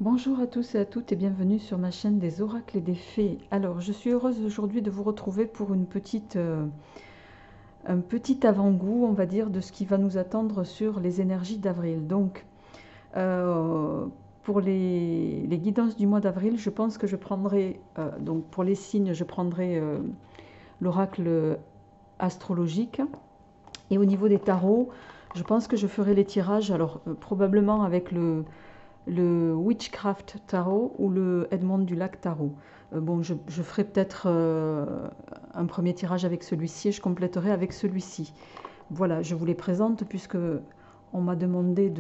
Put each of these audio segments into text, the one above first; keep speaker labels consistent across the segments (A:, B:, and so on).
A: Bonjour à tous et à toutes et bienvenue sur ma chaîne des oracles et des fées. Alors, je suis heureuse aujourd'hui de vous retrouver pour un petit avant-goût, on va dire, de ce qui va nous attendre sur les énergies d'avril. Donc, pour les guidances du mois d'avril, je pense que je prendrai, donc pour les signes, je prendrai l'oracle astrologique. Et au niveau des tarots, je pense que je ferai les tirages, alors probablement avec le Witchcraft Tarot ou le Edmond du Lac Tarot. Bon, je ferai peut-être un premier tirage avec celui-ci et je compléterai avec celui-ci. Voilà, je vous les présente puisque on m'a demandé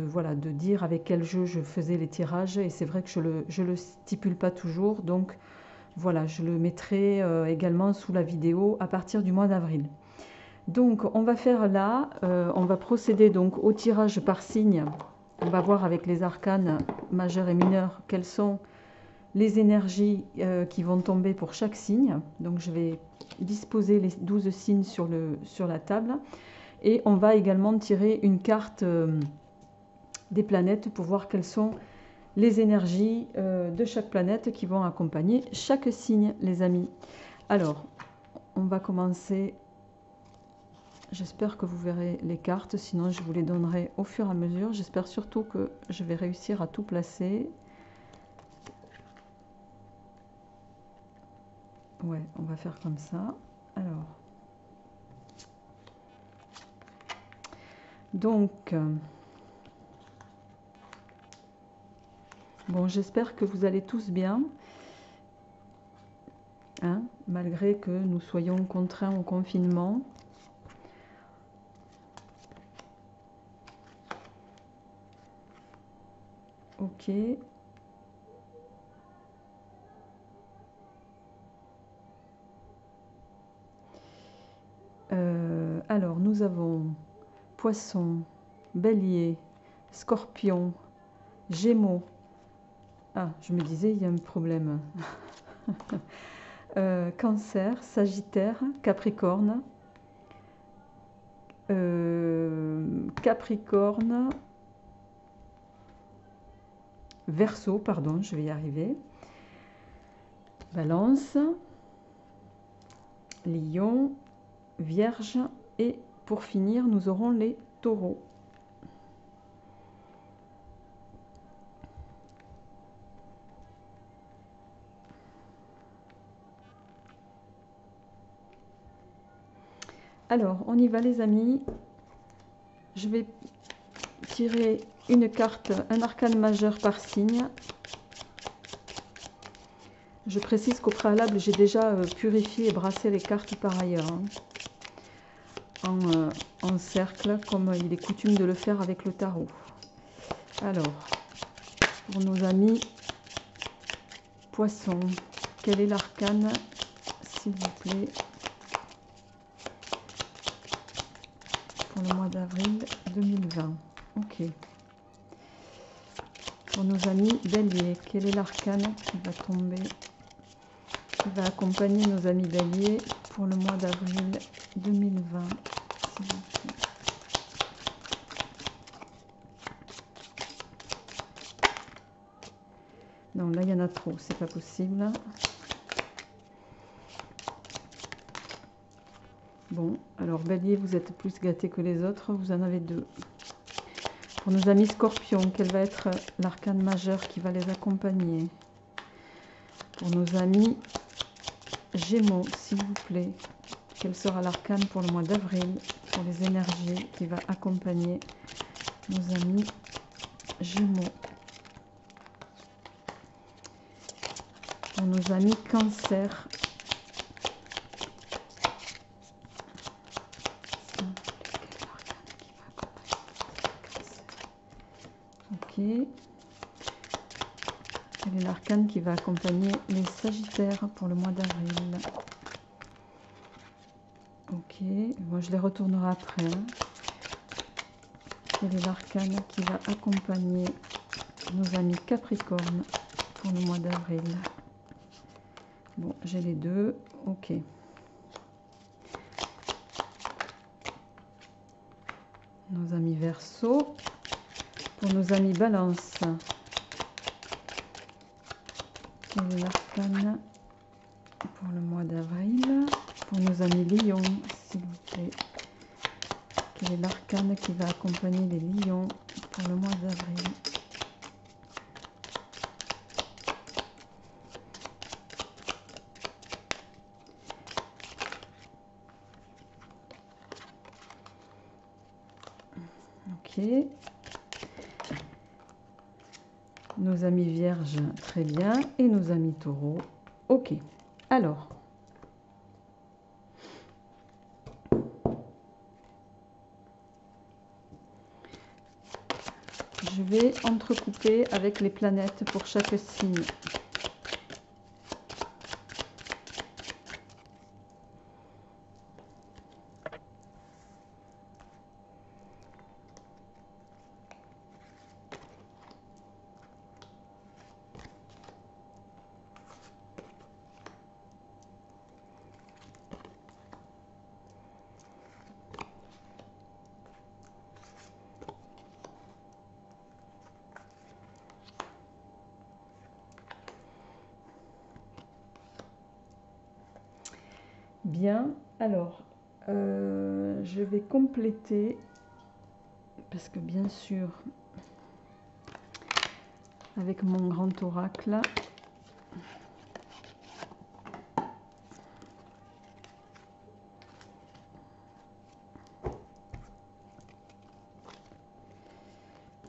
A: voilà, de dire avec quel jeu je faisais les tirages et c'est vrai que je le stipule pas toujours, donc voilà, je le mettrai également sous la vidéo à partir du mois d'avril. Donc on va faire là, on va procéder donc au tirage par signe. On va voir avec les arcanes majeurs et mineurs quelles sont les énergies qui vont tomber pour chaque signe. Donc je vais disposer les 12 signes sur la table. Et on va également tirer une carte des planètes pour voir quelles sont les énergies de chaque planète qui vont accompagner chaque signe, les amis. Alors, on va commencer. J'espère que vous verrez les cartes, sinon je vous les donnerai au fur et à mesure. J'espère surtout que je vais réussir à tout placer. Ouais, on va faire comme ça. Alors, donc, bon, j'espère que vous allez tous bien, hein, malgré que nous soyons contraints au confinement. Ok. Alors, nous avons Poisson, Bélier, Scorpion, Gémeaux. Ah, je me disais, il y a un problème. Cancer, Sagittaire, Capricorne, Capricorne, Verseau, pardon, je vais y arriver. Balance, Lion, Vierge et pour finir, nous aurons les taureaux. Alors, on y va les amis. Je vais tirer une carte, un arcane majeur par signe. Je précise qu'au préalable, j'ai déjà purifié et brassé les cartes par ailleurs, hein, en cercle, comme il est coutume de le faire avec le tarot. Alors, pour nos amis Poissons, quel est l'arcane, s'il vous plaît, pour le mois d'avril 2020? Ok. Pour nos amis Bélier, quel est l'arcane qui va tomber, qui va accompagner nos amis Bélier pour le mois d'avril 2020, s'il vous plaît? Non, là il y en a trop, c'est pas possible. Bon, alors Bélier, vous êtes plus gâtés que les autres, vous en avez deux. Pour nos amis Scorpions, quel va être l'arcane majeur qui va les accompagner? Pour nos amis Gémeaux, s'il vous plaît, quel sera l'arcane pour le mois d'avril, pour les énergies qui va accompagner nos amis Gémeaux? Pour nos amis Cancer, ok. Quel est l'arcane qui va accompagner les Sagittaires pour le mois d'avril? Ok, moi je les retournerai après, hein. Quel est l'arcane qui va accompagner nos amis Capricorne pour le mois d'avril? Bon, j'ai les deux, ok. Nos amis Verseau. Pour nos amis Balance, Quel est l'arcane pour le mois d'avril? Pour nos amis lions, s'il vous plaît. Quel est l'arcane qui va accompagner les lions pour le mois d'avril? Ok. Nos amis vierges, très bien. Et nos amis taureaux, ok. Alors, je vais entrecouper avec les planètes pour chaque signe. Bien, alors, je vais compléter, parce que bien sûr, avec mon grand oracle,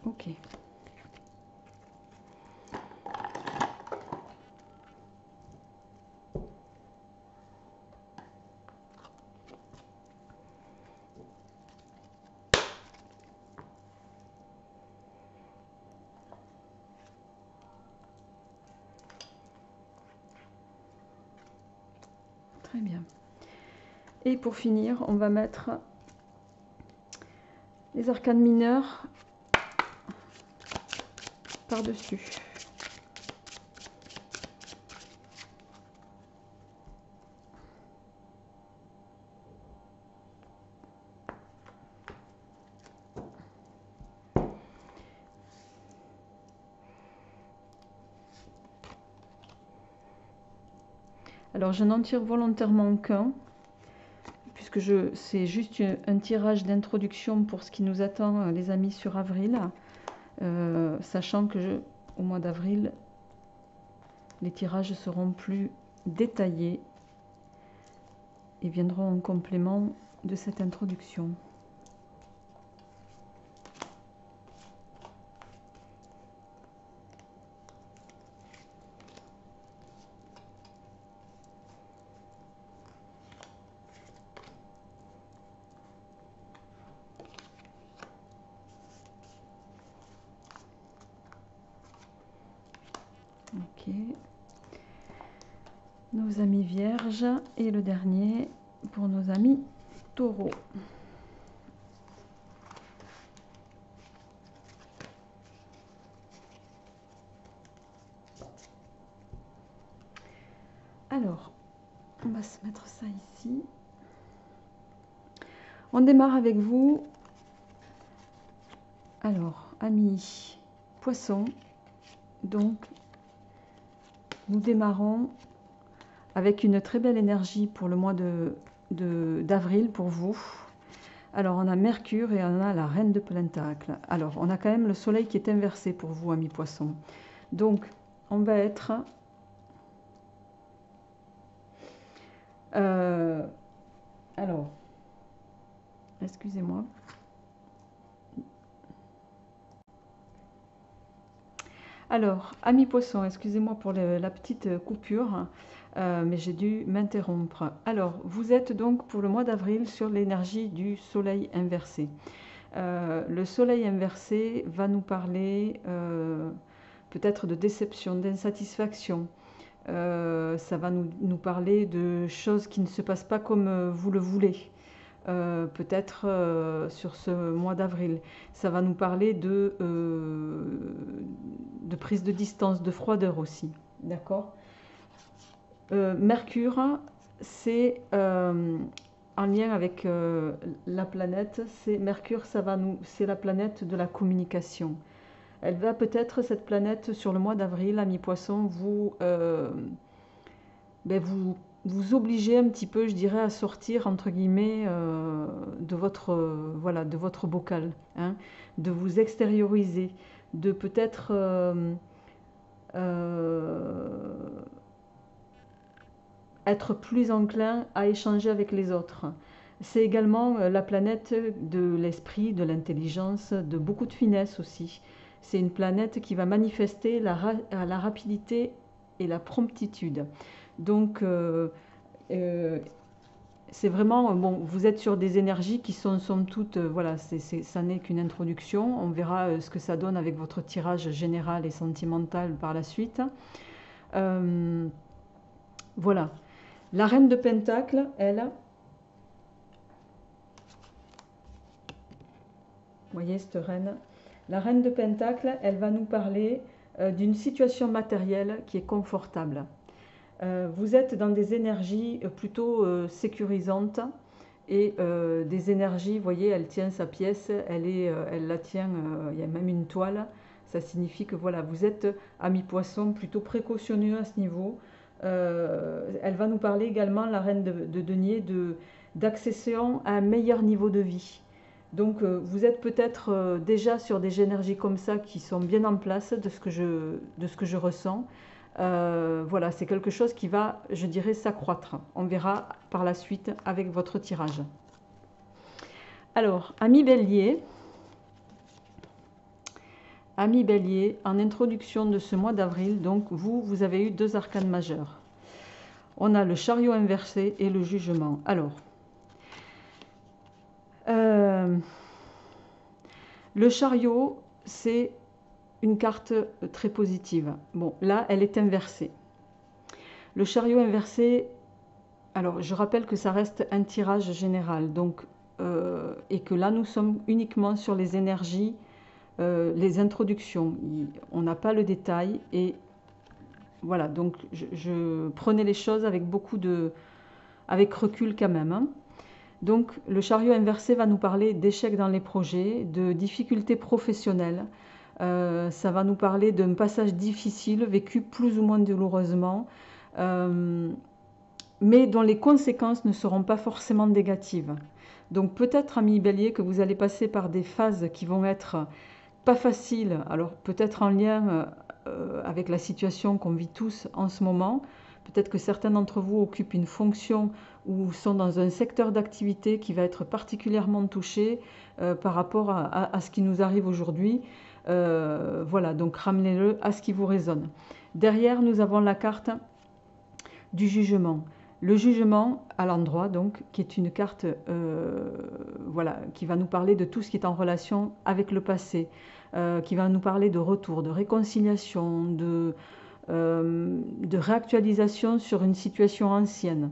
A: ok. Très bien. Et pour finir, on va mettre les arcanes mineurs par-dessus. Alors je n'en tire volontairement qu'un, puisque c'est juste un tirage d'introduction pour ce qui nous attend, les amis, sur avril, sachant que au mois d'avril, les tirages seront plus détaillés et viendront en complément de cette introduction. Ok. Nos amis vierges et le dernier pour nos amis taureaux. Alors, on va se mettre ça ici. On démarre avec vous. Alors, amis poissons, donc nous démarrons avec une très belle énergie pour le mois d'avril pour vous. Alors, on a Mercure et on a la Reine de Pentacle. Alors, on a quand même le Soleil qui est inversé pour vous, amis poissons. Donc, on va être... alors, excusez-moi. Alors, amis poissons, excusez-moi pour la petite coupure, mais j'ai dû m'interrompre. Alors, vous êtes donc pour le mois d'avril sur l'énergie du soleil inversé. Le soleil inversé va nous parler peut-être de déception, d'insatisfaction. Ça va nous parler de choses qui ne se passent pas comme vous le voulez. Peut-être sur ce mois d'avril. Ça va nous parler de prise de distance, de froideur aussi. D'accord. Mercure, c'est en lien avec la planète. Mercure, c'est la planète de la communication. Elle va peut-être, cette planète, sur le mois d'avril, ami Poisson, vous obliger un petit peu, je dirais, à sortir, entre guillemets, de votre, voilà, de votre bocal, hein, de vous extérioriser, de peut-être être plus enclin à échanger avec les autres. C'est également la planète de l'esprit, de l'intelligence, de beaucoup de finesse aussi. C'est une planète qui va manifester la rapidité et la promptitude. Donc, c'est vraiment, bon, vous êtes sur des énergies qui sont somme toute, voilà, ça n'est qu'une introduction. On verra ce que ça donne avec votre tirage général et sentimental par la suite. Voilà. La reine de Pentacle, elle, vous voyez cette reine, la reine de Pentacle, elle va nous parler d'une situation matérielle qui est confortable. Vous êtes dans des énergies plutôt sécurisantes et des énergies, vous voyez, elle tient sa pièce, elle la tient, il y a même une toile. Ça signifie que voilà, vous êtes, ami Poisson, plutôt précautionneux à ce niveau. Elle va nous parler également, la reine de denier, d'accession à un meilleur niveau de vie. Donc vous êtes peut-être déjà sur des énergies comme ça qui sont bien en place de ce que je ressens. Voilà, c'est quelque chose qui va, je dirais, s'accroître. On verra par la suite avec votre tirage. Alors, ami Bélier, en introduction de ce mois d'avril, donc vous avez eu 2 arcanes majeurs. On a le chariot inversé et le jugement. Alors, le chariot, c'est une carte très positive. Bon, là, elle est inversée. Le chariot inversé, alors je rappelle que ça reste un tirage général, donc, et que là, nous sommes uniquement sur les énergies, les introductions. On n'a pas le détail, et voilà, donc je prenais les choses avec avec recul quand même, hein. Donc le chariot inversé va nous parler d'échecs dans les projets, de difficultés professionnelles. Ça va nous parler d'un passage difficile vécu plus ou moins douloureusement, mais dont les conséquences ne seront pas forcément négatives. Donc peut-être, ami Bélier, que vous allez passer par des phases qui vont être pas faciles, alors peut-être en lien avec la situation qu'on vit tous en ce moment. Peut-être que certains d'entre vous occupent une fonction ou sont dans un secteur d'activité qui va être particulièrement touché par rapport à ce qui nous arrive aujourd'hui. Voilà, donc ramenez-le à ce qui vous résonne. Derrière, nous avons la carte du jugement. Le jugement à l'endroit, donc, qui est une carte voilà, qui va nous parler de tout ce qui est en relation avec le passé, qui va nous parler de retour, de réconciliation, de réactualisation sur une situation ancienne.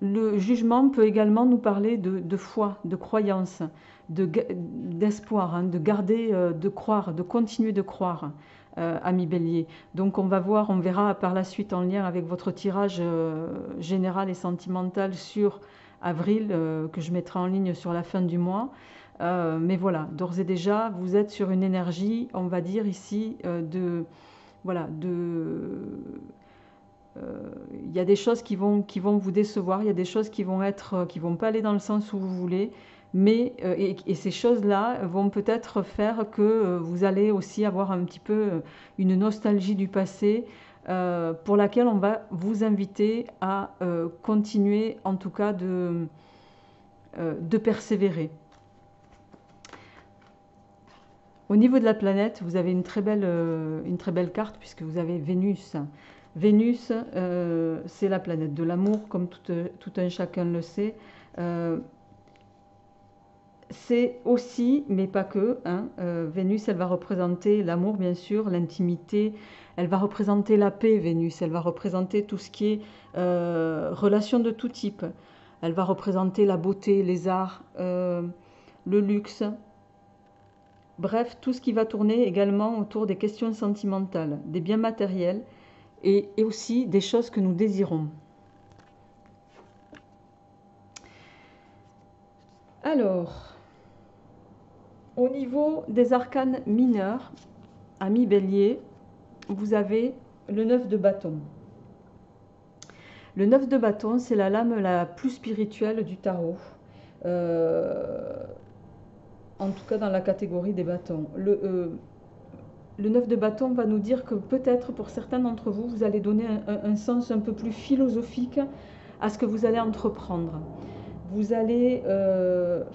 A: Le jugement peut également nous parler de foi, de croyance, d'espoir, hein, de garder, de croire, de continuer de croire, ami Bélier. Donc on verra par la suite en lien avec votre tirage général et sentimental sur avril, que je mettrai en ligne sur la fin du mois. Mais voilà, d'ores et déjà, vous êtes sur une énergie, on va dire ici, il y a des choses qui vont vous décevoir, il y a des choses qui vont pas aller dans le sens où vous voulez, mais et ces choses-là vont peut-être faire que vous allez aussi avoir un petit peu une nostalgie du passé, pour laquelle on va vous inviter à continuer, en tout cas de persévérer. Au niveau de la planète, vous avez une très belle carte, puisque vous avez Vénus. Vénus, c'est la planète de l'amour, comme tout un chacun le sait. C'est aussi, mais pas que, hein, Vénus, elle va représenter l'amour, bien sûr, l'intimité. Elle va représenter la paix, Vénus. Elle va représenter tout ce qui est relation de tout type. Elle va représenter la beauté, les arts, le luxe. Bref, tout ce qui va tourner également autour des questions sentimentales, des biens matériels et aussi des choses que nous désirons. Alors, Au niveau des arcanes mineurs, amis bélier, vous avez le 9 de bâton. Le 9 de bâton, c'est la lame la plus spirituelle du tarot. En tout cas dans la catégorie des bâtons. Le 9 de bâton va nous dire que peut-être pour certains d'entre vous, vous allez donner un sens un peu plus philosophique à ce que vous allez entreprendre. Vous allez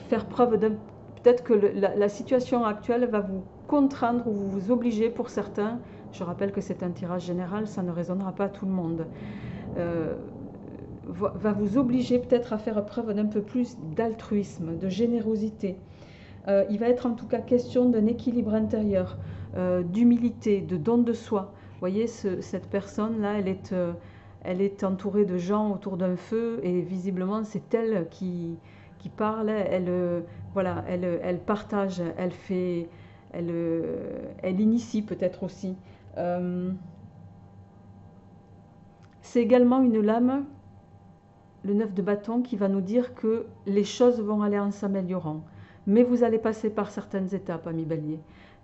A: faire preuve d'un... Peut-être que la situation actuelle va vous contraindre ou vous obliger pour certains. Je rappelle que c'est un tirage général, ça ne résonnera pas à tout le monde. Va vous obliger peut-être à faire preuve d'un peu plus d'altruisme, de générosité. Il va être en tout cas question d'un équilibre intérieur, d'humilité, de don de soi. Vous voyez, cette personne-là, elle est entourée de gens autour d'un feu et visiblement c'est elle qui parle, voilà, elle partage, elle initie peut-être aussi. C'est également une lame, le 9 de bâton, qui va nous dire que les choses vont aller en s'améliorant. Mais vous allez passer par certaines étapes, amis bélier.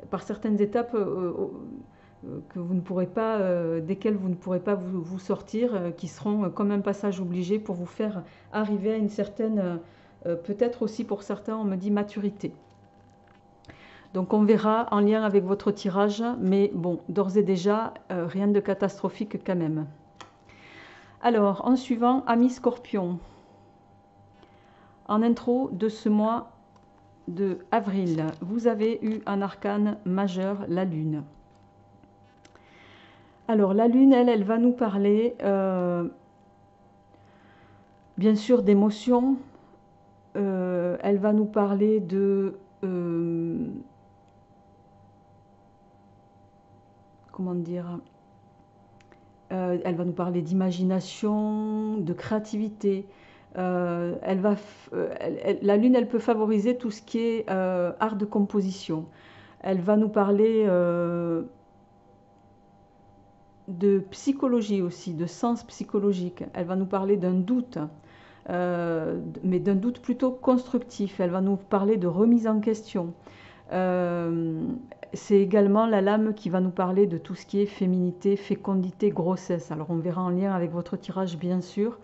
A: Par certaines étapes que vous ne pourrez pas, desquelles vous ne pourrez pas vous sortir, qui seront comme un passage obligé pour vous faire arriver à une certaine, peut-être aussi pour certains, on me dit maturité. Donc on verra en lien avec votre tirage, mais bon, d'ores et déjà, rien de catastrophique quand même. Alors, en suivant, amis Scorpion, en intro de ce mois de avril, vous avez eu un arcane majeur, la Lune. Alors, la Lune, elle va nous parler, bien sûr, d'émotions. Elle va nous parler de... comment dire, elle va nous parler d'imagination, de créativité. La Lune, elle peut favoriser tout ce qui est art de composition. Elle va nous parler de psychologie aussi, de sens psychologique. Elle va nous parler d'un doute, mais d'un doute plutôt constructif. Elle va nous parler de remise en question. C'est également la lame qui va nous parler de tout ce qui est féminité, fécondité, grossesse. Alors on verra en lien avec votre tirage bien sûr.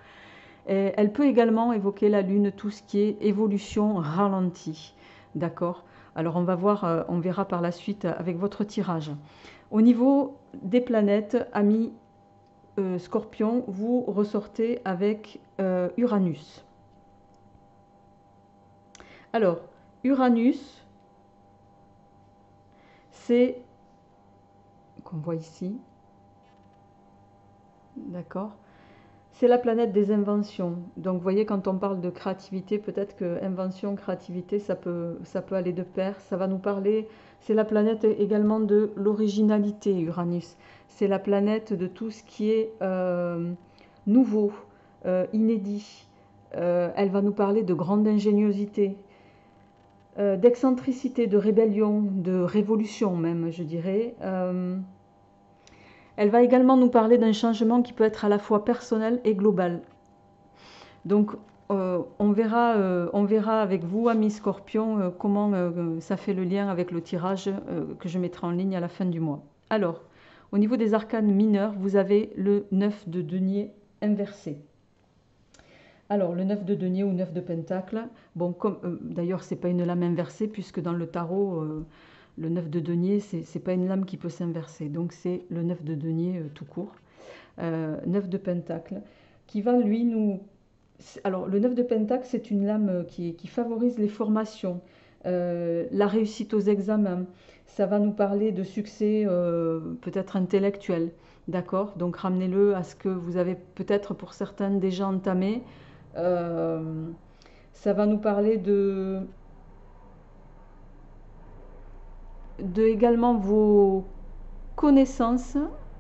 A: Et elle peut également évoquer la Lune, tout ce qui est évolution ralentie. D'accord? Alors on va voir, on verra par la suite avec votre tirage. Au niveau des planètes, amis Scorpion, vous ressortez avec Uranus. Alors, Uranus, c'est, qu'on voit ici, d'accord, c'est la planète des inventions. Donc vous voyez, quand on parle de créativité, peut-être que invention, créativité, ça peut aller de pair. Ça va nous parler, c'est la planète également de l'originalité, Uranus. C'est la planète de tout ce qui est nouveau, inédit. Elle va nous parler de grande ingéniosité, d'excentricité, de rébellion, de révolution même, je dirais. Elle va également nous parler d'un changement qui peut être à la fois personnel et global. Donc, on verra avec vous, amis Scorpion, comment ça fait le lien avec le tirage que je mettrai en ligne à la fin du mois. Alors, au niveau des arcanes mineurs, vous avez le 9 de denier inversé. Alors, le 9 de denier ou 9 de pentacle, bon, d'ailleurs, ce n'est pas une lame inversée, puisque dans le tarot, le 9 de denier, ce n'est pas une lame qui peut s'inverser. Donc, c'est le 9 de denier tout court. 9 de pentacle, qui va, lui, nous... Alors, le 9 de pentacle, c'est une lame qui favorise les formations, la réussite aux examens. Ça va nous parler de succès peut-être intellectuel, d'accord? Donc, ramenez-le à ce que vous avez peut-être pour certains déjà entamé. Ça va nous parler de également vos connaissances,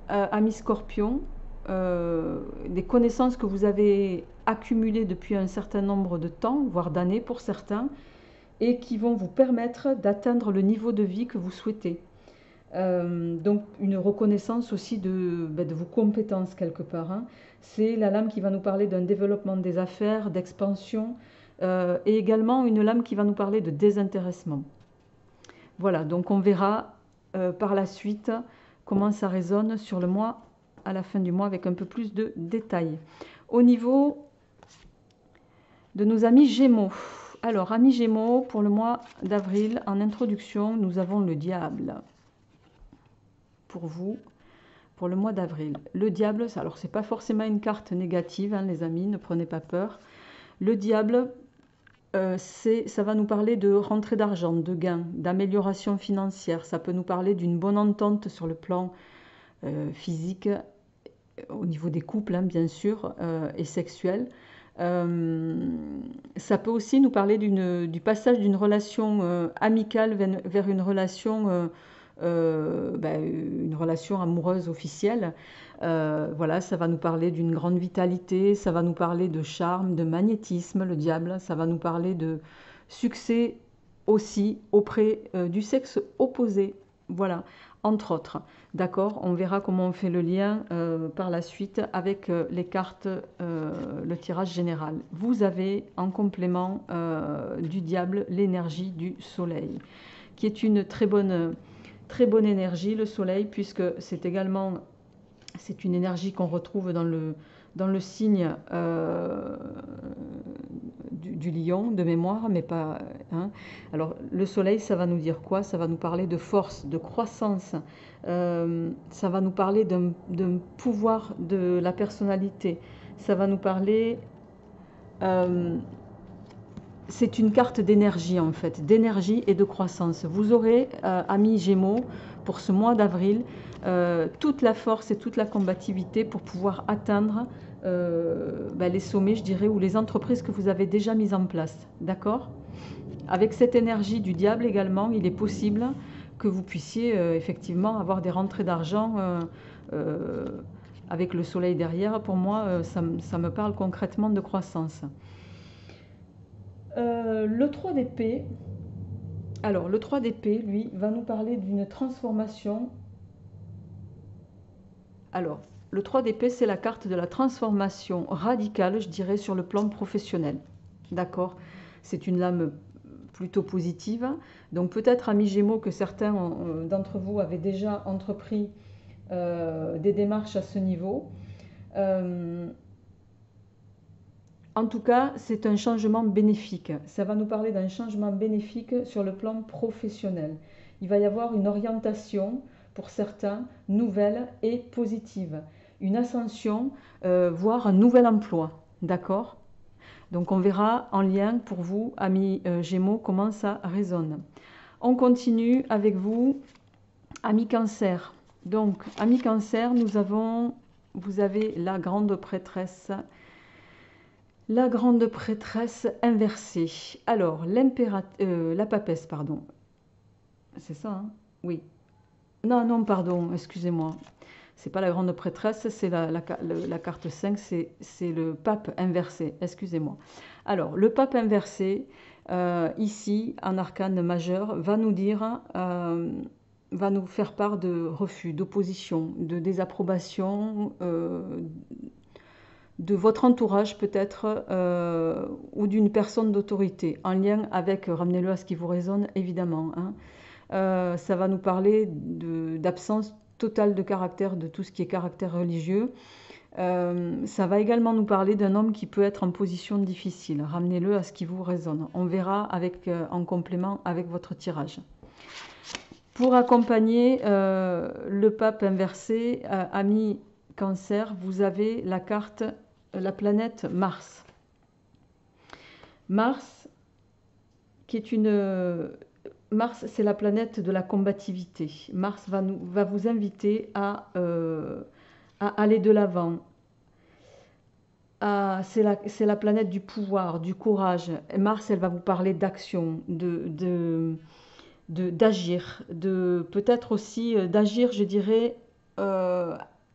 A: amis Scorpion, des connaissances que vous avez accumulées depuis un certain nombre de temps, voire d'années pour certains, et qui vont vous permettre d'atteindre le niveau de vie que vous souhaitez. Donc une reconnaissance aussi de vos compétences quelque part. Hein. C'est la lame qui va nous parler d'un développement des affaires, d'expansion, et également une lame qui va nous parler de désintéressement. Voilà, donc on verra par la suite comment ça résonne sur le mois, à la fin du mois, avec un peu plus de détails. Au niveau de nos amis Gémeaux. Alors, amis Gémeaux, pour le mois d'avril, en introduction, nous avons le diable. Pour vous, pour le mois d'avril. Le diable, alors c'est pas forcément une carte négative, hein, les amis, ne prenez pas peur. Le diable, ça va nous parler de rentrée d'argent, de gain, d'amélioration financière. Ça peut nous parler d'une bonne entente sur le plan physique, au niveau des couples, hein, bien sûr, et sexuel. Ça peut aussi nous parler du passage d'une relation amicale vers une relation, une relation amoureuse officielle. Voilà, ça va nous parler d'une grande vitalité, ça va nous parler de charme, de magnétisme, le diable, ça va nous parler de succès aussi auprès du sexe opposé. Voilà, entre autres. D'accord, on verra comment on fait le lien par la suite avec les cartes, le tirage général. Vous avez en complément du diable l'énergie du soleil, qui est une très bonne énergie, le soleil, puisque c'est également, c'est une énergie qu'on retrouve dans le signe du lion, de mémoire, mais pas... Hein. Alors, le soleil, ça va nous dire quoi? Ça va nous parler de force, de croissance. Ça va nous parler d'un pouvoir de la personnalité. Ça va nous parler... c'est une carte d'énergie, en fait, d'énergie et de croissance. Vous aurez, amis Gémeaux, pour ce mois d'avril, toute la force et toute la combativité pour pouvoir atteindre les sommets, je dirais, ou les entreprises que vous avez déjà mises en place. D'accord? Avec cette énergie du diable également, il est possible que vous puissiez effectivement avoir des rentrées d'argent avec le soleil derrière. Pour moi, ça me parle concrètement de croissance. Le 3 d'épée, alors le 3 d'épée, lui, va nous parler d'une transformation. Alors, le 3 d'épée, c'est la carte de la transformation radicale, je dirais, sur le plan professionnel. D'accord? C'est une lame plutôt positive. Donc peut-être, amis Gémeaux, que certains d'entre vous avaient déjà entrepris des démarches à ce niveau. En tout cas, c'est un changement bénéfique. Ça va nous parler d'un changement bénéfique sur le plan professionnel. Il va y avoir une orientation, pour certains, nouvelle et positive. Une ascension, voire un nouvel emploi. D'accord? Donc on verra en lien pour vous, amis Gémeaux, comment ça résonne. On continue avec vous, amis Cancer. Donc, amis Cancer, vous avez la grande prêtresse. La grande prêtresse inversée. Alors, la papesse, pardon. C'est ça, hein? Oui. Non, non, pardon, excusez-moi. C'est pas la grande prêtresse, c'est la carte 5, c'est le pape inversé. Excusez-moi. Alors, le pape inversé, ici, en arcane majeur, va nous dire, va nous faire part de refus, d'opposition, de désapprobation, de votre entourage peut-être, ou d'une personne d'autorité, en lien avec, ramenez-le à ce qui vous résonne, évidemment. Hein. Ça va nous parler d'absence totale de caractère, de tout ce qui est caractère religieux. Ça va également nous parler d'un homme qui peut être en position difficile. Ramenez-le à ce qui vous résonne. On verra en complément avec votre tirage. Pour accompagner le pape inversé, ami Cancer, vous avez la carte, la planète Mars. Mars, qui est Mars, c'est la planète de la combativité. Mars va vous inviter à aller de l'avant. C'est la planète du pouvoir, du courage. Mars, elle va vous parler d'action, d'agir, peut-être aussi d'agir, je dirais,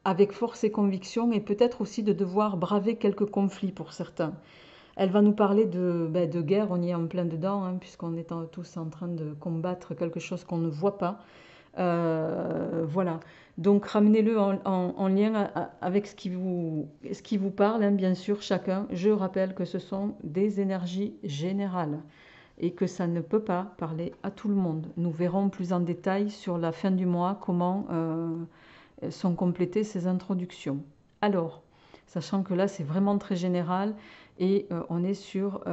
A: avec force et conviction, et peut-être aussi de devoir braver quelques conflits pour certains. Elle va nous parler de guerre, on y est en plein dedans, hein, puisqu'on est tous en train de combattre quelque chose qu'on ne voit pas. Voilà, donc ramenez-le en lien avec ce qui vous parle, hein, bien sûr, chacun. Je rappelle que ce sont des énergies générales. et que ça ne peut pas parler à tout le monde. Nous verrons plus en détail sur la fin du mois comment sont complétées ces introductions. Alors, sachant que là c'est vraiment très général et on est sur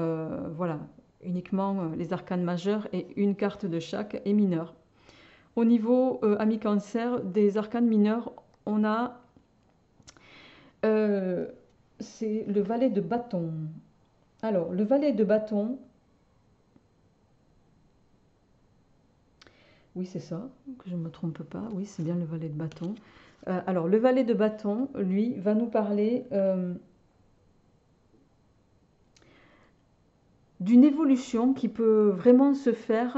A: voilà, uniquement les arcanes majeurs et une carte de chaque est mineure. Au niveau ami Cancer, des arcanes mineurs, on a c'est le valet de bâton. Alors, le valet de bâton, oui c'est ça, que je ne me trompe pas, oui c'est bien le valet de bâton. Alors, le valet de bâton, lui, va nous parler d'une évolution qui peut vraiment se faire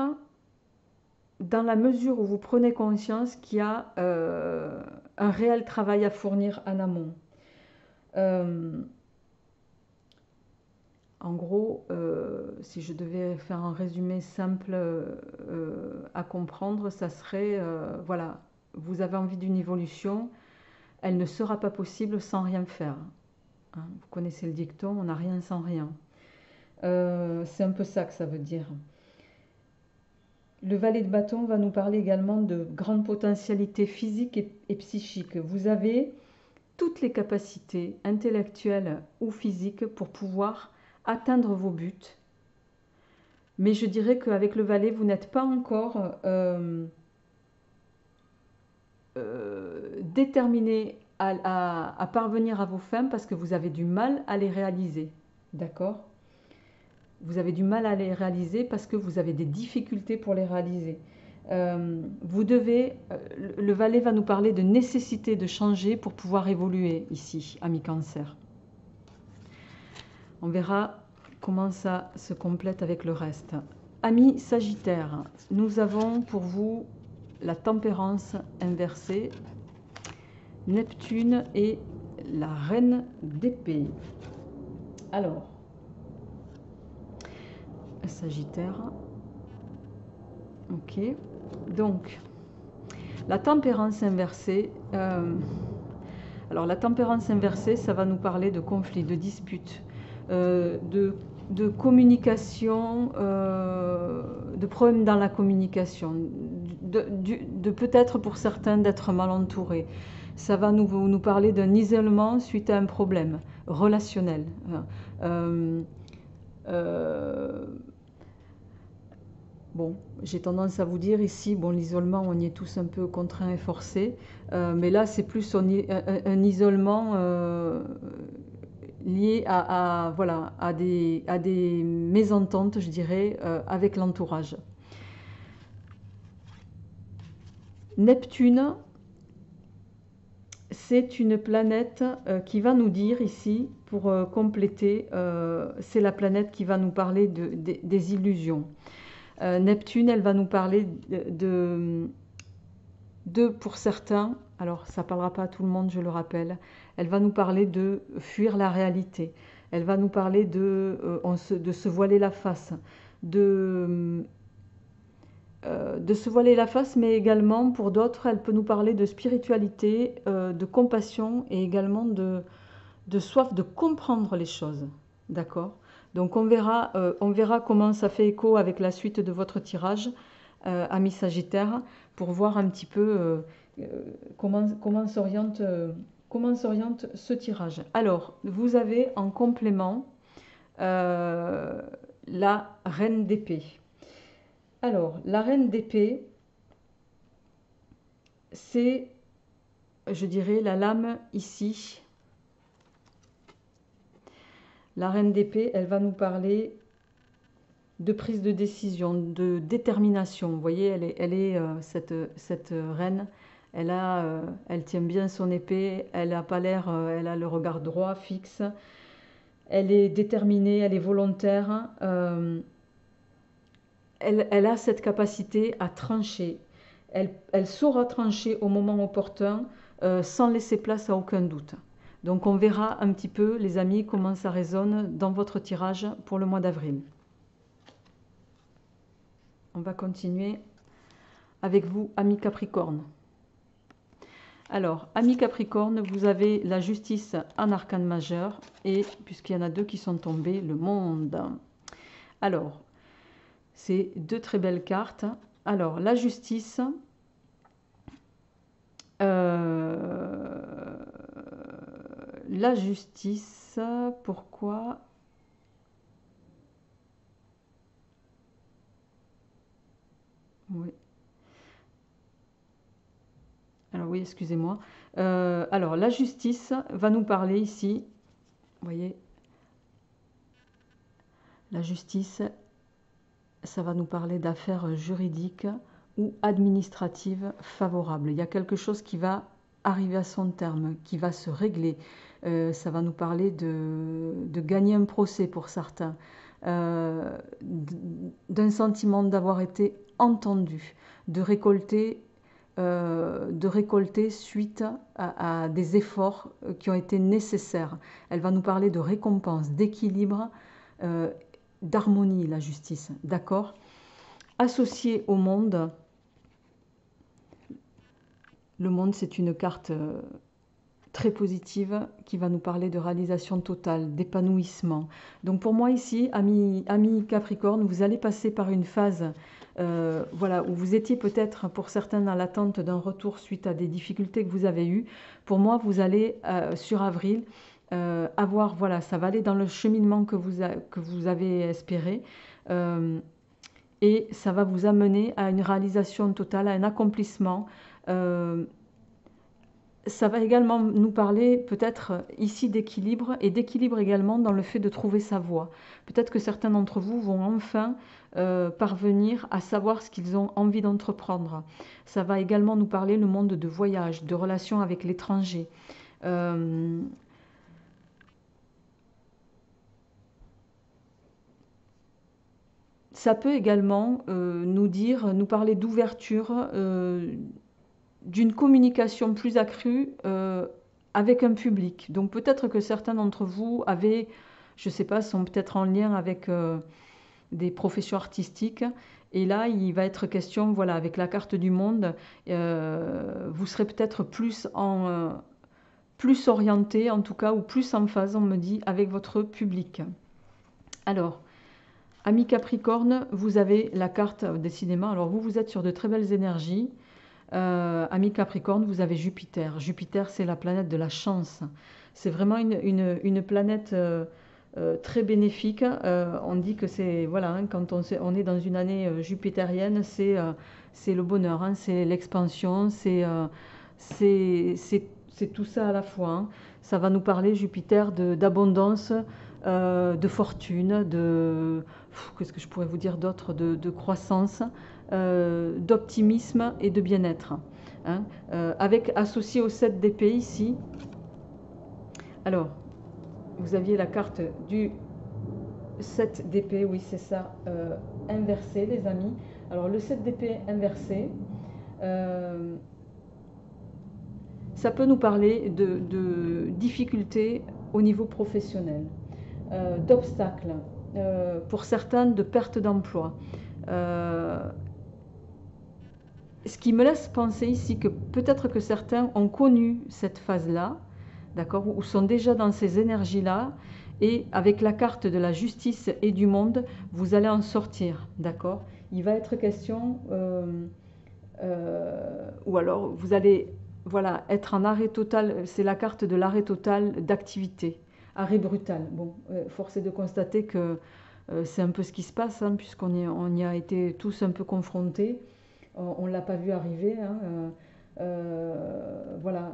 A: dans la mesure où vous prenez conscience qu'il y a un réel travail à fournir en amont. En gros, si je devais faire un résumé simple à comprendre, ça serait, voilà, vous avez envie d'une évolution, elle ne sera pas possible sans rien faire. Hein, vous connaissez le dicton, on n'a rien sans rien. C'est un peu ça que ça veut dire. Le valet de bâton va nous parler également de grandes potentialités physiques et psychiques. Vous avez toutes les capacités intellectuelles ou physiques pour pouvoir atteindre vos buts. Mais je dirais qu'avec le valet, vous n'êtes pas encore déterminé à parvenir à vos fins parce que vous avez du mal à les réaliser. D'accord ? Vous avez du mal à les réaliser parce que vous avez des difficultés pour les réaliser. Vous devez, le valet va nous parler de nécessité de changer pour pouvoir évoluer ici, ami Cancer. On verra comment ça se complète avec le reste. Ami Sagittaire, nous avons pour vous la tempérance inversée, Neptune et la reine d'épée. Alors, Sagittaire, ok, donc la tempérance inversée, alors la tempérance inversée, ça va nous parler de conflits, de disputes, de communication, de problèmes dans la communication, de peut-être pour certains d'être mal entourés. Ça va nous parler d'un isolement suite à un problème relationnel. Bon, j'ai tendance à vous dire ici, bon, l'isolement, on y est tous un peu contraints et forcés, mais là, c'est plus un isolement lié voilà, à des mésententes, je dirais, avec l'entourage. Neptune, c'est une planète qui va nous dire ici, pour compléter, c'est la planète qui va nous parler des illusions. Neptune, elle va nous parler pour certains, alors ça ne parlera pas à tout le monde, je le rappelle, elle va nous parler de fuir la réalité, elle va nous parler de se voiler la face, de se voiler la face, mais également pour d'autres, elle peut nous parler de spiritualité, de compassion et également de soif de comprendre les choses, d'accord ? Donc on verra comment ça fait écho avec la suite de votre tirage, ami Sagittaire, pour voir un petit peu comment s'oriente ce tirage. Alors, vous avez en complément la reine d'épée. Alors, la reine d'épée, c'est, je dirais, la lame ici. La reine d'épée, elle va nous parler de prise de décision, de détermination. Vous voyez, elle est cette reine, elle tient bien son épée, elle n'a pas l'air, elle a le regard droit, fixe. Elle est déterminée, elle est volontaire. Elle a cette capacité à trancher. Elle saura trancher au moment opportun sans laisser place à aucun doute. Donc on verra un petit peu, les amis, comment ça résonne dans votre tirage pour le mois d'avril. On va continuer avec vous, amis Capricorne. Alors, amis Capricorne, vous avez la justice en arcane majeur et, puisqu'il y en a deux qui sont tombés, le monde. Alors, C'est deux très belles cartes. Alors, la justice. La justice, pourquoi? Oui. Alors oui, excusez-moi. Alors, la justice va nous parler ici. Vous voyez, la justice, ça va nous parler d'affaires juridiques ou administratives favorables. Il y a quelque chose qui va arriver à son terme, qui va se régler. Ça va nous parler de gagner un procès pour certains, d'un sentiment d'avoir été entendu, de récolter suite à des efforts qui ont été nécessaires. Elle va nous parler de récompense, d'équilibre, d'harmonie, la justice, d'accord? Associée au monde, le monde c'est une carte très positive qui va nous parler de réalisation totale, d'épanouissement. Donc pour moi ici, amis Capricorne, vous allez passer par une phase voilà, où vous étiez peut-être pour certains dans l'attente d'un retour suite à des difficultés que vous avez eues. Pour moi, vous allez sur avril avoir, voilà, ça va aller dans le cheminement que vous avez espéré. Et ça va vous amener à une réalisation totale, à un accomplissement. Ça va également nous parler peut-être ici d'équilibre et d'équilibre également dans le fait de trouver sa voie. Peut-être que certains d'entre vous vont enfin parvenir à savoir ce qu'ils ont envie d'entreprendre. Ça va également nous parler le monde de voyage, de relations avec l'étranger. Ça peut également nous parler d'ouverture, d'une communication plus accrue avec un public. Donc peut-être que certains d'entre vous avaient, je ne sais pas, sont peut-être en lien avec des professions artistiques. Et là, il va être question, voilà, avec la carte du monde, vous serez peut-être plus orienté, en tout cas, ou plus en phase, on me dit, avec votre public. Alors, Amis Capricorne, vous avez la carte, décidément, alors vous êtes sur de très belles énergies. Amis Capricorne, vous avez Jupiter. Jupiter, c'est la planète de la chance. C'est vraiment une planète très bénéfique. On dit que c'est, voilà, hein, quand on est dans une année jupitérienne, c'est le bonheur, hein, c'est l'expansion, c'est tout ça à la fois, hein. Ça va nous parler, Jupiter, d'abondance, de fortune, qu'est-ce que je pourrais vous dire d'autre, de croissance, d'optimisme et de bien-être, hein. Avec associé au 7 d'épée ici. Alors, vous aviez la carte du 7 d'épée, oui c'est ça, inversé les amis. Alors le 7 d'épée inversé, ça peut nous parler de difficultés au niveau professionnel, d'obstacles, pour certains de perte d'emploi. Ce qui me laisse penser ici que peut-être que certains ont connu cette phase-là, d'accord, ou sont déjà dans ces énergies-là, et avec la carte de la justice et du monde, vous allez en sortir, d'accord. Il va être question, ou alors vous allez, voilà, être en arrêt total, c'est la carte de l'arrêt total d'activité, arrêt brutal. Bon, force est de constater que c'est un peu ce qui se passe, hein, puisqu'on y a été tous un peu confrontés. On ne l'a pas vu arriver, hein, voilà,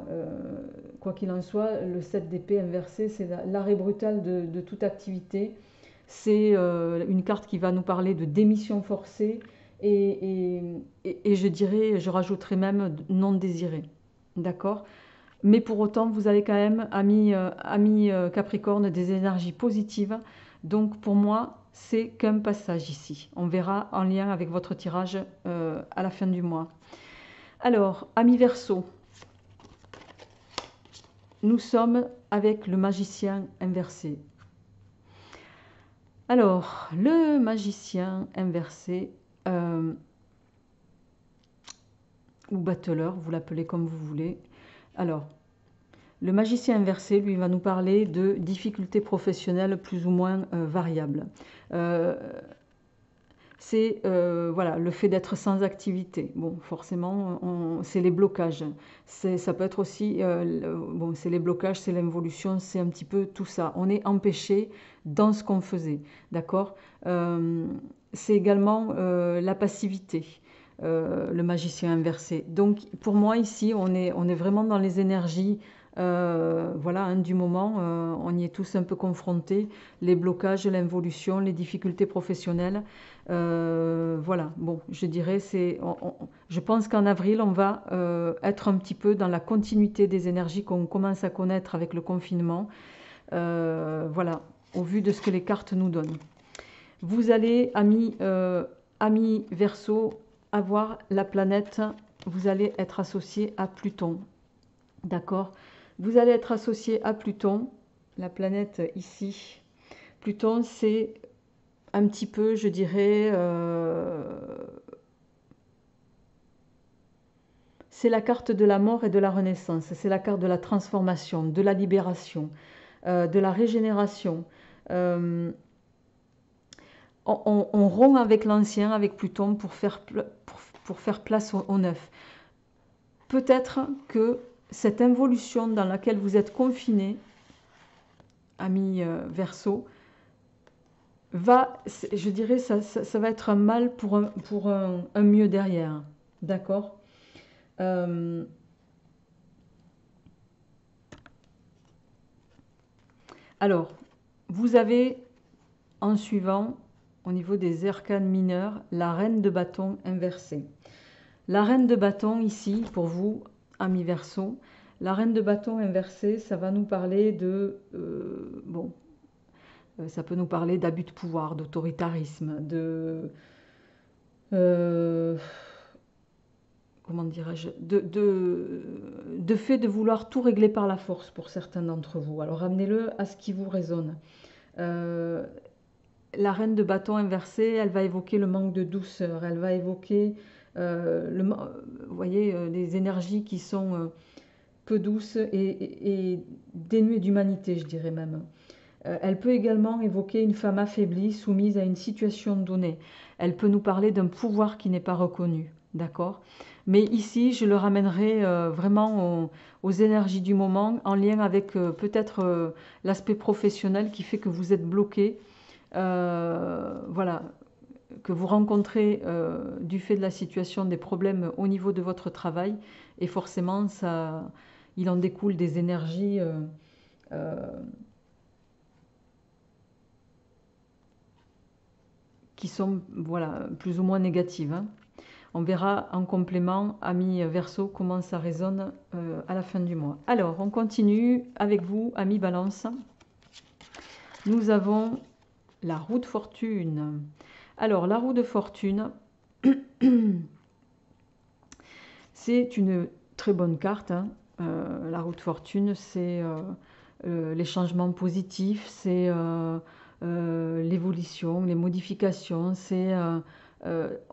A: quoi qu'il en soit, le 7 d'épée inversé, c'est l'arrêt brutal de toute activité. C'est une carte qui va nous parler de démission forcée et je dirais, je rajouterais même non désirée. D'accord? Mais pour autant, vous avez quand même, amis Capricorne, des énergies positives. Donc pour moi, c'est qu'un passage ici. On verra en lien avec votre tirage à la fin du mois. Alors, amis Verseau, nous sommes avec le magicien inversé. Alors, le magicien inversé, ou battleur, vous l'appelez comme vous voulez. Alors, le magicien inversé, lui, va nous parler de difficultés professionnelles plus ou moins variables. c'est voilà, le fait d'être sans activité. Bon, forcément, c'est les blocages. Ça peut être aussi, bon, c'est les blocages, c'est l'involution, c'est un petit peu tout ça. On est empêché dans ce qu'on faisait, d'accord? C'est également la passivité, le magicien inversé. Donc, pour moi, ici, on est vraiment dans les énergies. Voilà, hein, du moment, on y est tous un peu confrontés, les blocages, l'involution, les difficultés professionnelles. Voilà, bon, je dirais, je pense qu'en avril, on va être un petit peu dans la continuité des énergies qu'on commence à connaître avec le confinement. Voilà, au vu de ce que les cartes nous donnent. Vous allez, amis Verseau, avoir la planète, vous allez être associé à Pluton. D'accord? Vous allez être associé à Pluton, la planète ici. Pluton, c'est un petit peu, je dirais, c'est la carte de la mort et de la renaissance. C'est la carte de la transformation, de la libération, de la régénération. On rompt avec l'ancien, avec Pluton, pour faire place au neuf. Peut-être que cette involution dans laquelle vous êtes confiné, amis Verseau, je dirais, ça va être un mal pour un mieux derrière. D'accord? Alors, vous avez en suivant, au niveau des arcanes mineurs, la reine de bâton inversée. La reine de bâton ici, pour vous, amis Verseau, la reine de bâton inversée, ça va nous parler de... bon, ça peut nous parler d'abus de pouvoir, d'autoritarisme, comment dirais-je, de fait de vouloir tout régler par la force pour certains d'entre vous. Alors ramenez-le à ce qui vous résonne. La reine de bâton inversée, elle va évoquer le manque de douceur, elle va évoquer, vous voyez, les énergies qui sont peu douces et dénuées d'humanité, je dirais même. Elle peut également évoquer une femme affaiblie, soumise à une situation donnée. Elle peut nous parler d'un pouvoir qui n'est pas reconnu, d'accord? Mais ici, je le ramènerai vraiment aux énergies du moment, en lien avec peut-être l'aspect professionnel qui fait que vous êtes bloqué. Voilà, que vous rencontrez du fait de la situation des problèmes au niveau de votre travail. Et forcément, il en découle des énergies... qui sont voilà, plus ou moins négatives. Hein. On verra en complément, amis Verseau, comment ça résonne à la fin du mois. Alors, on continue avec vous, amis Balance. Nous avons la roue de fortune. Alors, la roue de fortune, c'est une très bonne carte. Hein. La roue de fortune, c'est les changements positifs, c'est... l'évolution, les modifications,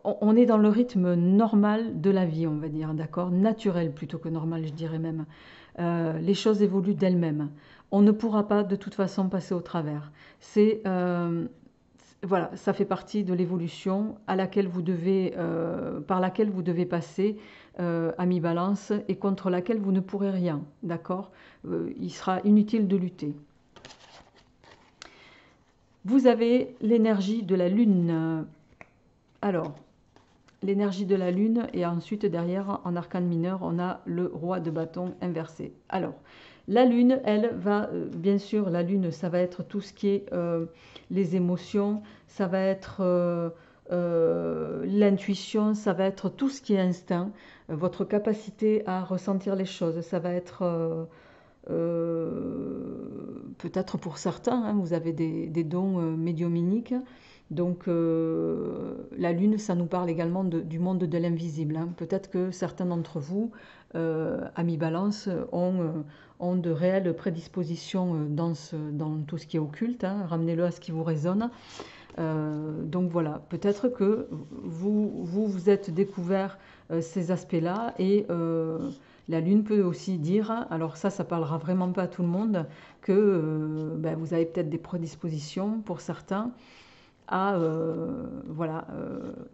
A: on est dans le rythme normal de la vie, on va dire, d'accord? Naturel plutôt que normal, je dirais même. Les choses évoluent d'elles-mêmes. On ne pourra pas de toute façon passer au travers. Voilà, ça fait partie de l'évolution par laquelle vous devez passer, ami Balance, et contre laquelle vous ne pourrez rien, d'accord? Il sera inutile de lutter. Vous avez l'énergie de la Lune. Alors, l'énergie de la Lune, et ensuite derrière, en arcane mineur, on a le roi de bâton inversé. Alors, la Lune, elle va, bien sûr, la Lune, ça va être tout ce qui est les émotions, ça va être l'intuition, ça va être tout ce qui est instinct, votre capacité à ressentir les choses, ça va être... peut-être pour certains, hein, vous avez des dons médiumniques. Donc la Lune, ça nous parle également du monde de l'invisible. Hein. Peut-être que certains d'entre vous, amis Balance, ont de réelles prédispositions dans tout ce qui est occulte. Hein. Ramenez-le à ce qui vous résonne. Donc voilà, peut-être que vous êtes découvert ces aspects-là et... la Lune peut aussi dire, alors ça parlera vraiment pas à tout le monde, que vous avez peut-être des prédispositions pour certains à, voilà,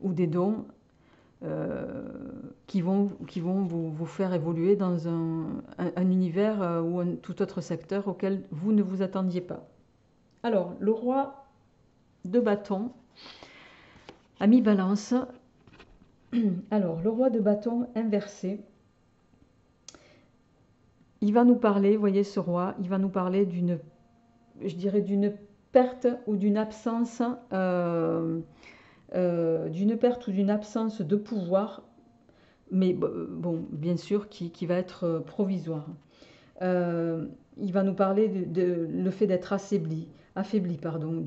A: ou des dons qui vont vous faire évoluer dans un univers ou un tout autre secteur auquel vous ne vous attendiez pas. Alors, le roi de bâton, ami Balance. Alors, le roi de bâton inversé, il va nous parler, vous voyez ce roi, il va nous parler d'une, je dirais, d'une perte ou d'une absence, de pouvoir, mais bon, bien sûr, qui va être provisoire. Il va nous parler de le fait d'être affaibli, pardon,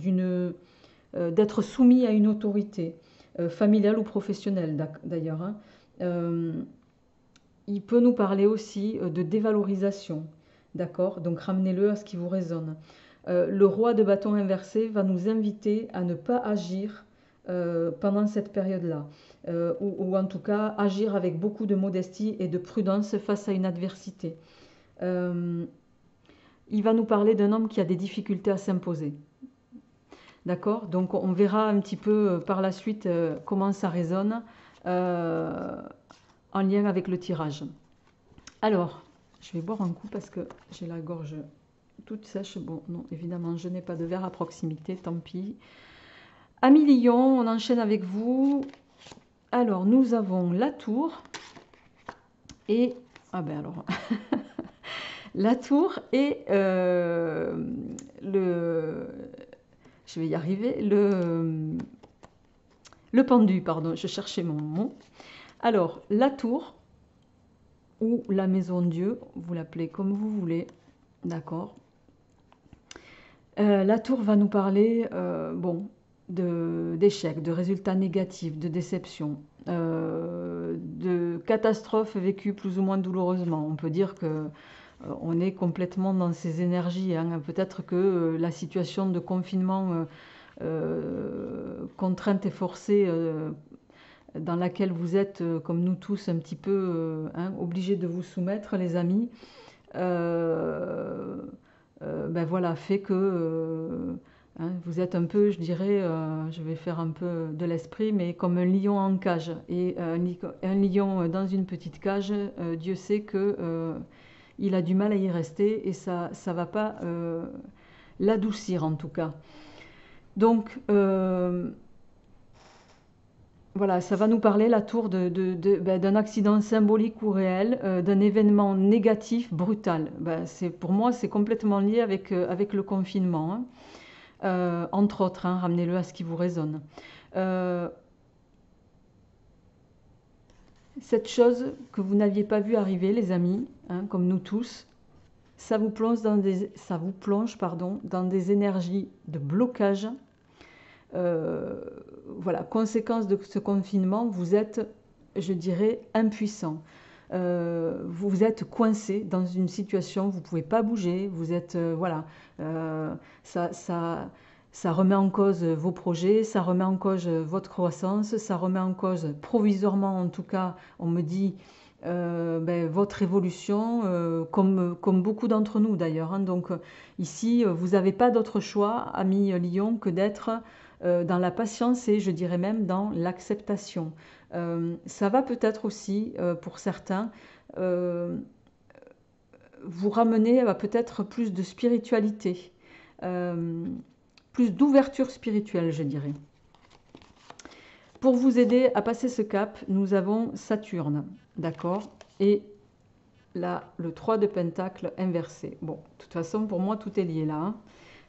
A: d'être soumis à une autorité, familiale ou professionnelle d'ailleurs, hein. Il peut nous parler aussi de dévalorisation, d'accord? Donc ramenez-le à ce qui vous résonne. Le roi de bâton inversé va nous inviter à ne pas agir pendant cette période-là, ou en tout cas agir avec beaucoup de modestie et de prudence face à une adversité. Il va nous parler d'un homme qui a des difficultés à s'imposer. D'accord? Donc on verra un petit peu par la suite comment ça résonne en lien avec le tirage. Alors, je vais boire un coup parce que j'ai la gorge toute sèche. Bon, non, évidemment, je n'ai pas de verre à proximité, tant pis. Amis Lion, on enchaîne avec vous. Alors, nous avons la tour et... Ah ben alors... la tour et je vais y arriver, le pendu, pardon, je cherchais mon mot. Alors, la tour, ou la maison Dieu, vous l'appelez comme vous voulez, d'accord. La tour va nous parler, bon, d'échecs, de résultats négatifs, de déceptions, de catastrophes vécues plus ou moins douloureusement. On peut dire que on est complètement dans ces énergies, hein. Peut-être que la situation de confinement, contrainte et forcée, dans laquelle vous êtes, comme nous tous, un petit peu hein, obligés de vous soumettre, les amis, ben voilà, fait que hein, vous êtes un peu, je dirais, je vais faire un peu de l'esprit, mais comme un lion en cage. Et un lion dans une petite cage, Dieu sait que il a du mal à y rester et ça ne va pas l'adoucir en tout cas. Donc voilà, ça va nous parler, la tour, d'un accident symbolique ou réel, d'un événement négatif, brutal. Ben, pour moi, c'est complètement lié avec le confinement, hein. Entre autres, hein, ramenez-le à ce qui vous résonne. Cette chose que vous n'aviez pas vu arriver, les amis, hein, comme nous tous, ça vous plonge dans des énergies de blocage. Voilà, conséquence de ce confinement, vous êtes, je dirais, impuissant. Vous êtes coincé dans une situation, vous ne pouvez pas bouger, vous êtes, voilà, ça remet en cause vos projets, ça remet en cause votre croissance, ça remet en cause, provisoirement en tout cas, on me dit, ben, votre évolution, comme beaucoup d'entre nous d'ailleurs, hein. Donc ici, vous n'avez pas d'autre choix, amis Lion, que d'être dans la patience et je dirais même dans l'acceptation. Ça va peut-être aussi, pour certains, vous ramener à peut-être plus de spiritualité, plus d'ouverture spirituelle, je dirais. Pour vous aider à passer ce cap, nous avons Saturne, d'accord? Et là, le 3 de Pentacle inversé. Bon, de toute façon, pour moi, tout est lié là, hein.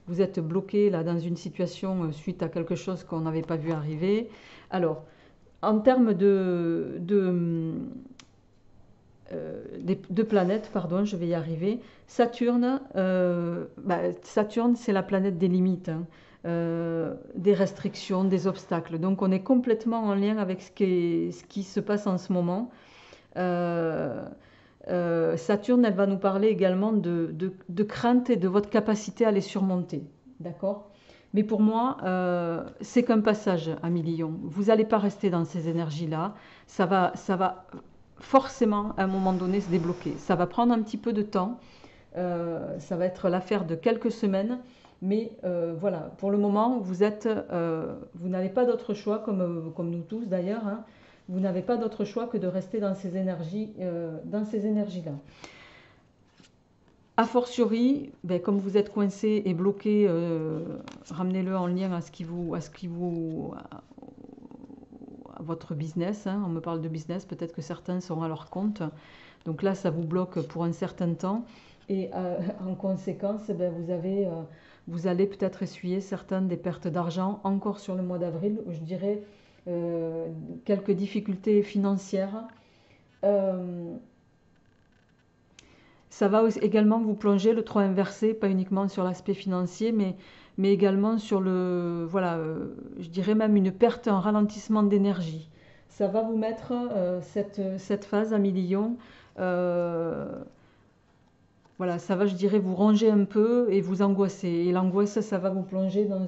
A: Vous êtes bloqué là dans une situation suite à quelque chose qu'on n'avait pas vu arriver. Alors, en termes de planètes, pardon, je vais y arriver. Saturne, Saturne, c'est la planète des limites, hein, des restrictions, des obstacles. Donc, on est complètement en lien avec ce qui se passe en ce moment. Saturne, elle va nous parler également de crainte et de votre capacité à les surmonter. D'accord? Mais pour moi, c'est qu'un passage, amis Lion. Vous n'allez pas rester dans ces énergies-là. Ça va forcément, à un moment donné, se débloquer. Ça va prendre un petit peu de temps. Ça va être l'affaire de quelques semaines. Mais voilà, pour le moment, vous n'avez pas d'autre choix, comme nous tous d'ailleurs, hein, vous n'avez pas d'autre choix que de rester dans ces énergies-là. A fortiori, ben, comme vous êtes coincé et bloqué, ramenez-le en lien à votre business, hein. On me parle de business, peut-être que certains sont à leur compte. Donc là, ça vous bloque pour un certain temps. Et en conséquence, ben, vous allez peut-être essuyer certaines des pertes d'argent encore sur le mois d'avril. Je dirais quelques difficultés financières. Euh, Ça va également vous plonger le 3 inversé, pas uniquement sur l'aspect financier, mais également sur voilà, je dirais même une perte, un ralentissement d'énergie. Ça va vous mettre cette phase à mi-lion. Voilà, ça va, je dirais, vous ronger un peu et vous angoisser. Et l'angoisse, ça va vous plonger dans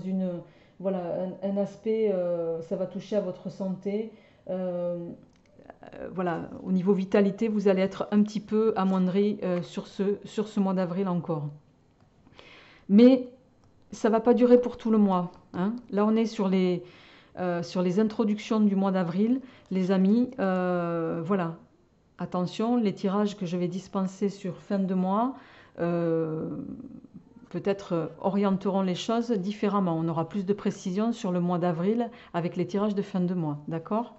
A: voilà, un aspect, ça va toucher à votre santé. Euh, voilà, au niveau vitalité, vous allez être un petit peu amoindri sur ce mois d'avril encore. Mais ça ne va pas durer pour tout le mois, hein. Là, on est sur les introductions du mois d'avril. Les amis, voilà, attention, les tirages que je vais dispenser sur fin de mois, peut-être orienteront les choses différemment. On aura plus de précision sur le mois d'avril avec les tirages de fin de mois, d'accord ?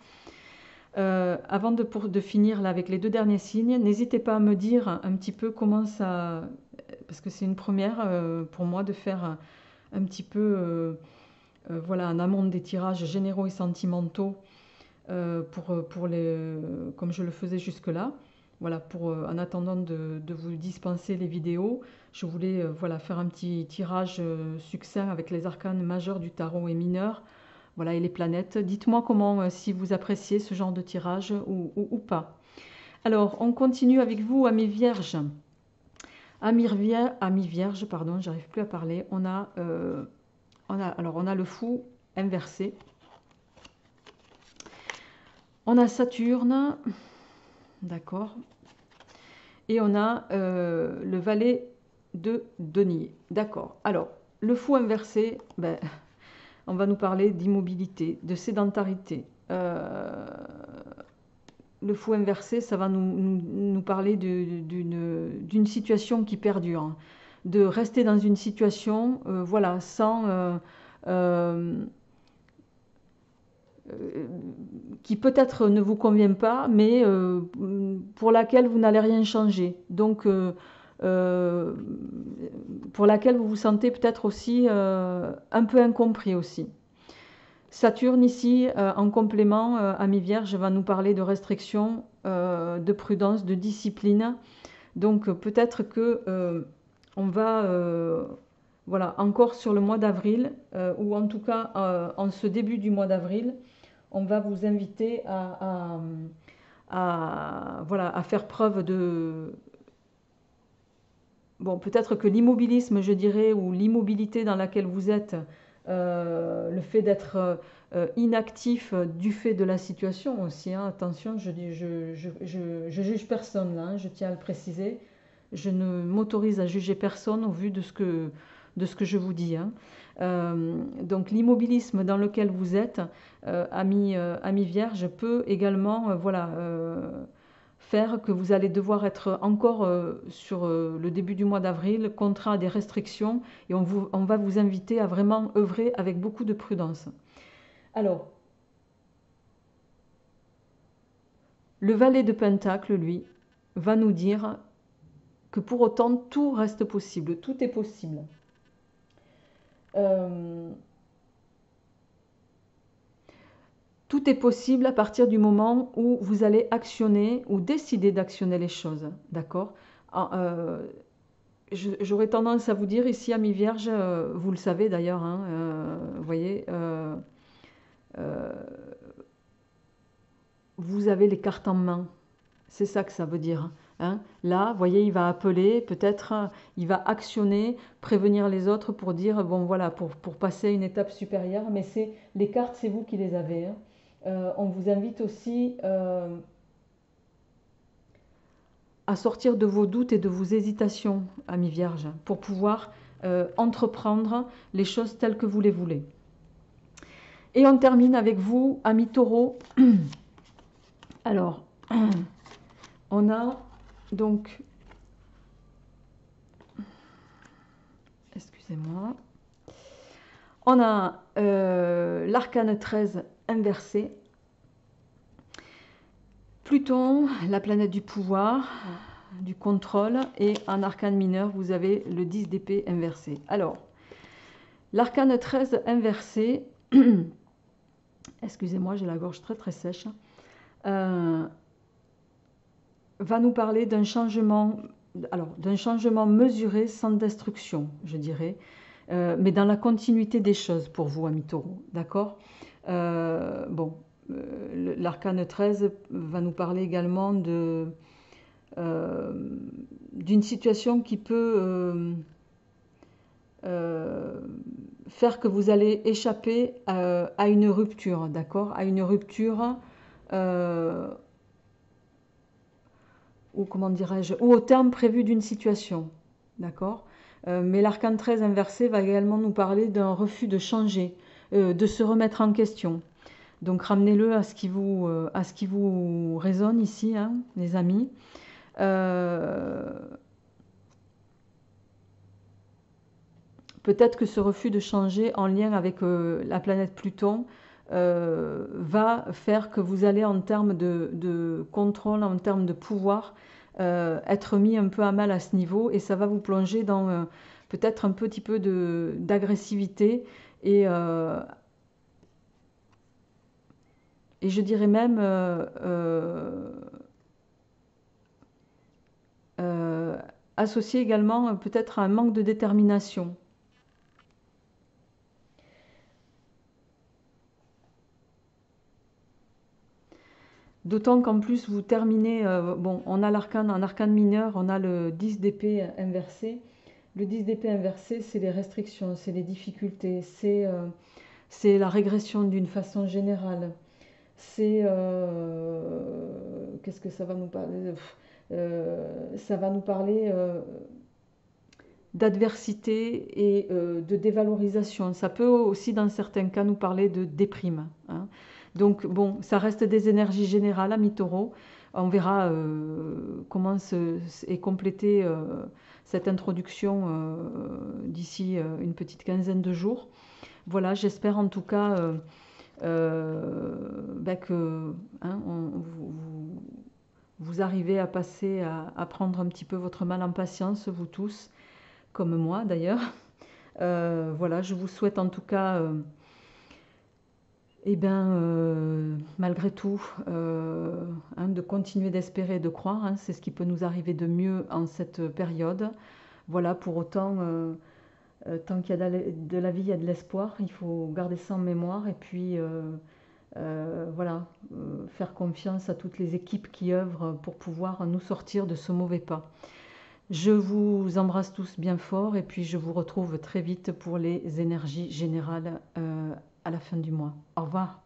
A: Avant de finir là, avec les deux derniers signes, n'hésitez pas à me dire un petit peu comment ça... Parce que c'est une première pour moi de faire un petit peu voilà, en amont des tirages généraux et sentimentaux comme je le faisais jusque-là. Voilà, en attendant de vous dispenser les vidéos, je voulais voilà, faire un petit tirage succinct avec les arcanes majeurs du tarot et mineurs. Voilà, et les planètes. Dites-moi comment, si vous appréciez ce genre de tirage ou pas. Alors, on continue avec vous, amis vierges. Amis vierges, pardon, j'arrive plus à parler. On a le fou inversé. On a Saturne, d'accord. Et on a le valet de denier, d'accord. Alors, le fou inversé, ben, on va nous parler d'immobilité, de sédentarité. Le fou inversé, ça va nous parler d'une situation qui perdure, hein. De rester dans une situation, voilà, qui peut-être ne vous convient pas, mais pour laquelle vous n'allez rien changer. Donc, pour laquelle vous vous sentez peut-être aussi un peu incompris aussi. Saturne ici, en complément, amis vierges, va nous parler de restrictions, de prudence, de discipline. Donc peut-être que on va, voilà, encore sur le mois d'avril, ou en tout cas en ce début du mois d'avril, on va vous inviter voilà, à faire preuve de... Bon, peut-être que l'immobilisme, je dirais, ou l'immobilité dans laquelle vous êtes, le fait d'être inactif du fait de la situation aussi, hein. Attention, je juge personne là, hein, je tiens à le préciser. Je ne m'autorise à juger personne au vu de ce que je vous dis, hein. Donc l'immobilisme dans lequel vous êtes, ami vierge, peut également voilà, faire que vous allez devoir être encore sur le début du mois d'avril contraint à des restrictions et on va vous inviter à vraiment œuvrer avec beaucoup de prudence. Alors, le valet de Pentacle, lui, va nous dire que pour autant, tout reste possible, tout est possible. Tout est possible à partir du moment où vous allez actionner ou décider d'actionner les choses, d'accord? J'aurais tendance à vous dire ici, amis vierges, vous le savez d'ailleurs, hein, vous voyez, vous avez les cartes en main. C'est ça que ça veut dire, hein. Là, vous voyez, il va appeler, peut-être, il va actionner, prévenir les autres pour dire, bon voilà, pour passer à une étape supérieure, mais les cartes, c'est vous qui les avez, hein. On vous invite aussi à sortir de vos doutes et de vos hésitations, amis vierges, pour pouvoir entreprendre les choses telles que vous les voulez. Et on termine avec vous, amis taureaux. Alors, on a donc, excusez-moi, on a l'arcane 13 inversé, Pluton, la planète du pouvoir, du contrôle, et en arcane mineur, vous avez le 10 d'épée inversé. Alors, l'arcane 13 inversé, excusez-moi, j'ai la gorge très très sèche, va nous parler d'un changement, alors d'un changement mesuré sans destruction, je dirais, mais dans la continuité des choses pour vous, amis taureaux, d'accord? Bon, l'arcane 13 va nous parler également d'une situation qui peut faire que vous allez échapper à une rupture, d'accord? À une rupture, ou comment dirais-je, ou au terme prévu d'une situation, d'accord? Mais l'arcane 13 inversé va également nous parler d'un refus de changer, de se remettre en question. Donc ramenez-le à ce qui vous résonne ici, hein, les amis. Peut-être que ce refus de changer en lien avec la planète Pluton va faire que vous allez, en termes de contrôle, en termes de pouvoir, être mis un peu à mal à ce niveau, et ça va vous plonger dans peut-être un petit peu d'agressivité et je dirais même associé également peut-être à un manque de détermination. D'autant qu'en plus vous terminez, bon, on a l'arcane, en arcane mineur, on a le 10 d'épée inversé. Le 10 d'épée inversé, c'est les restrictions, c'est les difficultés, c'est la régression d'une façon générale. C'est qu'est-ce que ça va nous parler? Ça va nous parler d'adversité et de dévalorisation. Ça peut aussi, dans certains cas, nous parler de déprime, hein. Donc, bon, ça reste des énergies générales, amis taureaux. On verra comment est complétée cette introduction d'ici une petite quinzaine de jours. Voilà, j'espère en tout cas que hein, vous arrivez à passer, à prendre un petit peu votre mal en patience, vous tous, comme moi d'ailleurs. Voilà, je vous souhaite en tout cas, malgré tout, hein, de continuer d'espérer et de croire, hein, c'est ce qui peut nous arriver de mieux en cette période. Voilà, pour autant, tant qu'il y a de la vie, il y a de l'espoir, il faut garder ça en mémoire, et puis voilà, faire confiance à toutes les équipes qui œuvrent pour pouvoir nous sortir de ce mauvais pas. Je vous embrasse tous bien fort, et puis je vous retrouve très vite pour les énergies générales à la fin du mois. Au revoir.